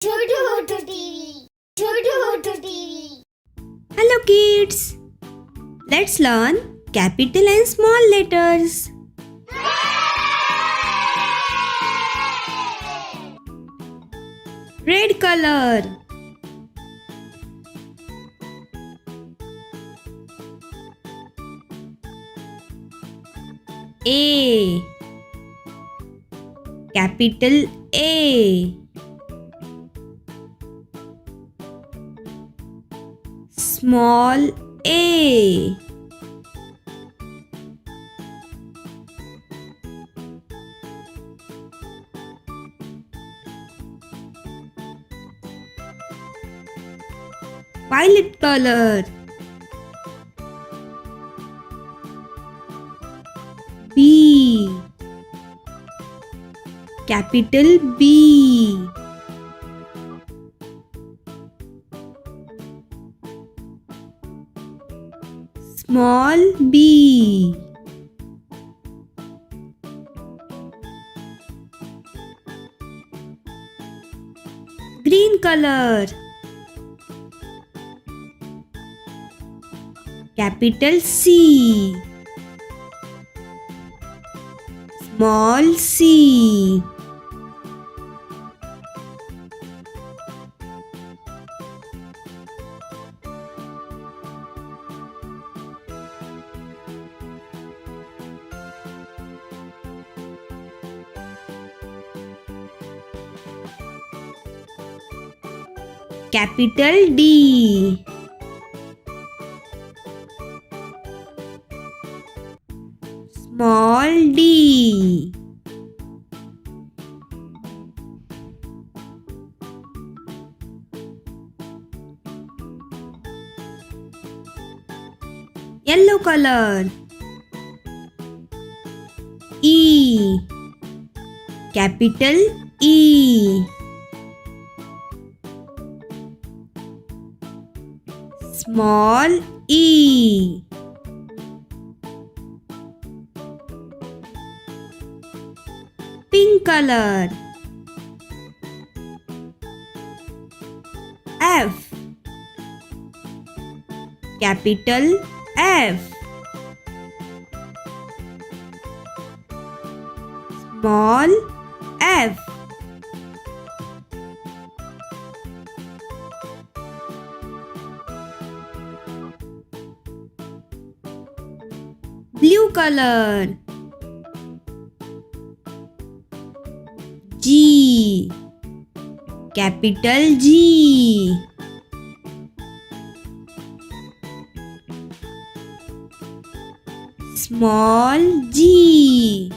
Chotu TV. Chotu TV. Hello kids! Let's learn capital and small letters. Red color. A. Capital A. Small a. Violet color. B. Capital B. Small b. Green color. Capital C. Small c. Capital D. Small d. Yellow color. E. Capital E. Small e. Pink color. F. Capital F. Small f. Blue color. G. Capital G. Small g.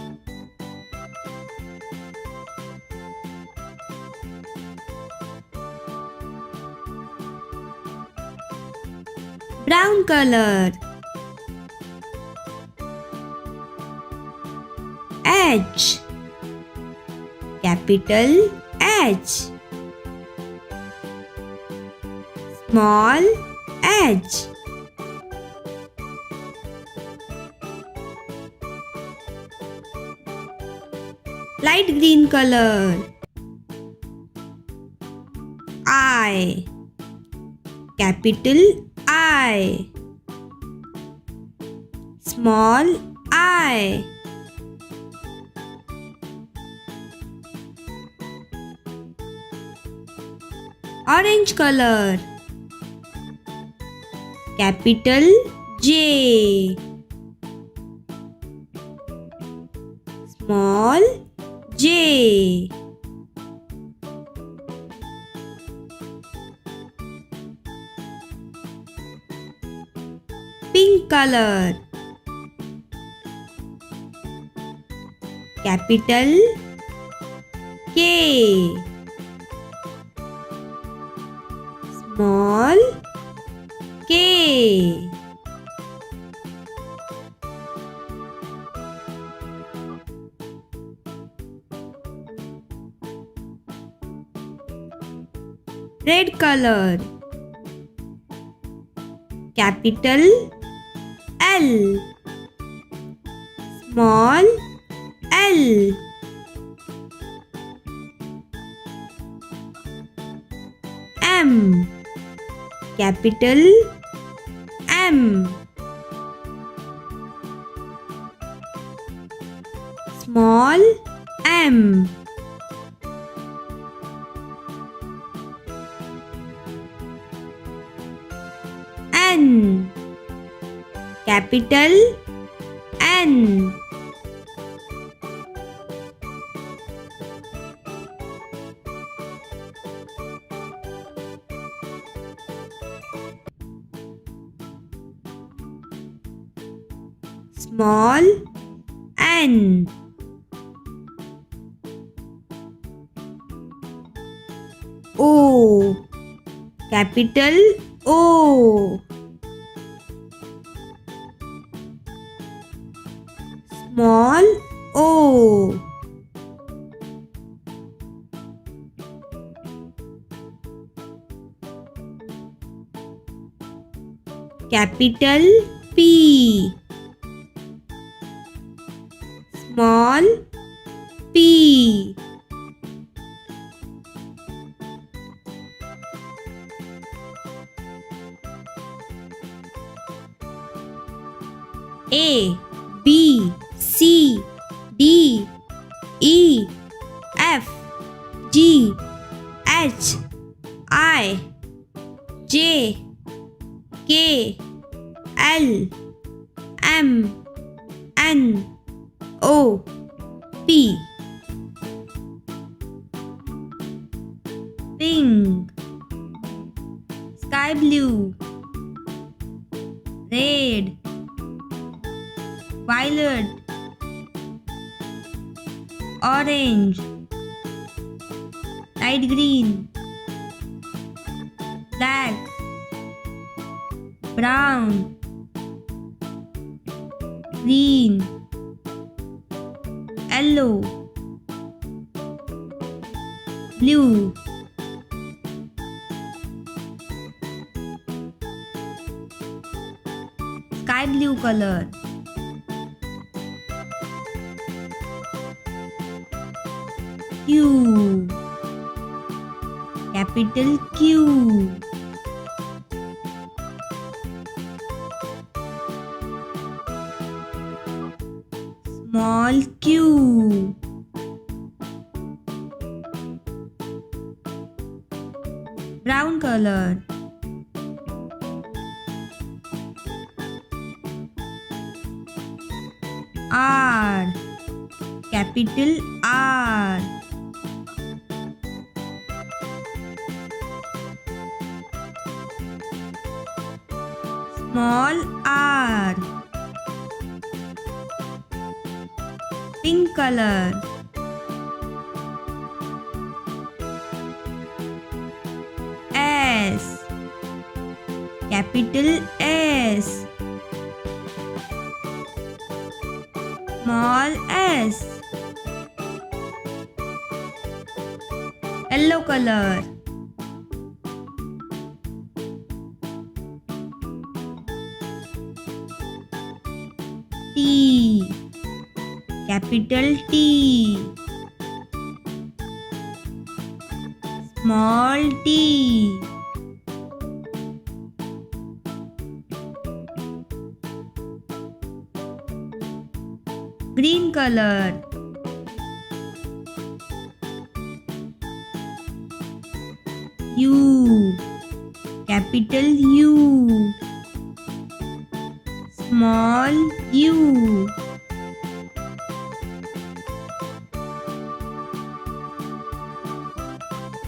Brown color. H. Capital H. Small h. Light green color. I. Capital I. Small I. Orange color. Capital J. Small j. Pink color. Capital K. Small k. Red color. Capital L. Small l. M. Capital M. Small m. N. Capital N. Small n. O. Capital O. Small o. Capital P. Small p. A, B, C, D, E, F, G, H, I, J, K, L, M, N, O, P. Pink, sky blue, red, violet, orange, light green, black, brown, green, yellow, blue. Sky blue color. Q. Capital Q. Small q. Brown color. R. Capital R. Small r. Pink color. S. Capital S. Small s. Yellow color. T. Capital T. Small t. Green color. U. Capital U. Small u.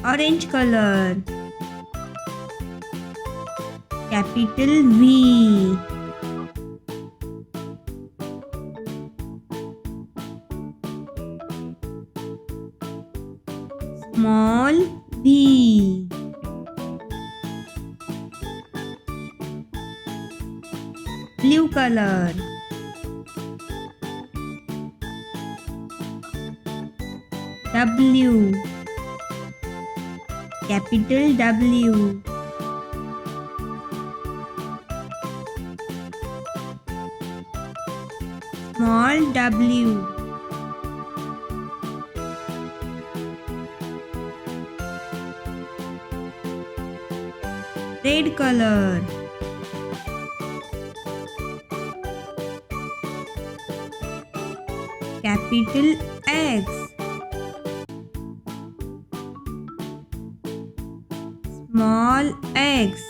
Orange color. Capital V. Small v. Blue color. W. Capital W. Small w. red color. Capital X. Small x.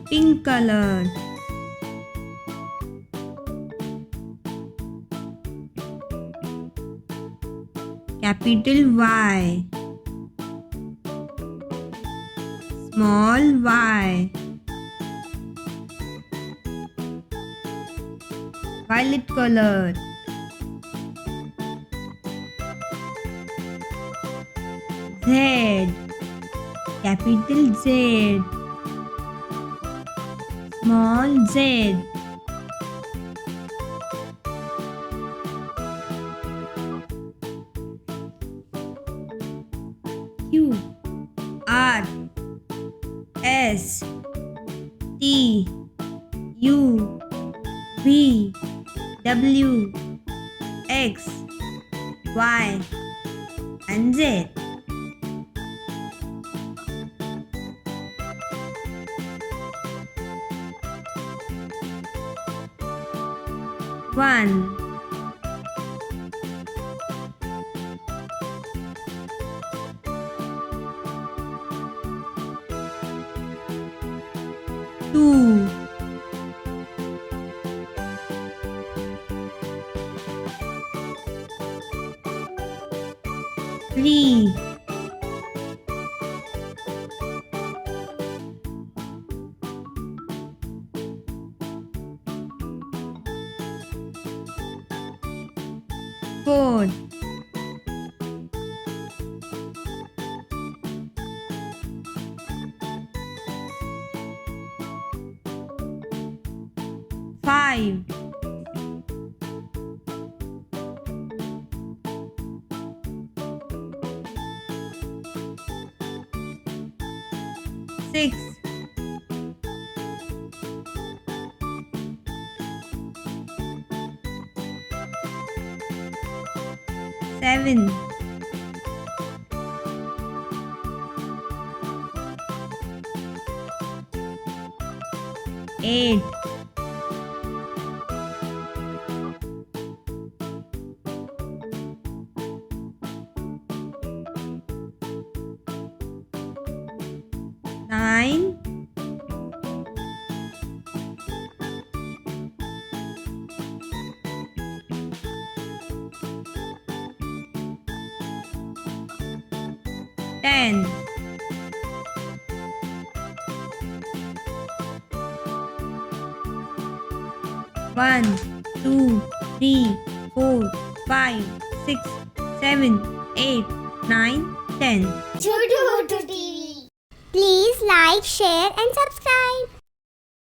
Pink color. Capital Y. Small y. Violet color. Z. Capital Z. Small z. Q. R. S. T. U. V. W. X. Y. and Z. One, two, three, four, five, six, seven, eight, nine, 10, 1, 2, 3, 4, 5, 6, 7, 8, 9, 10. Chotu TV. Please like, share and subscribe.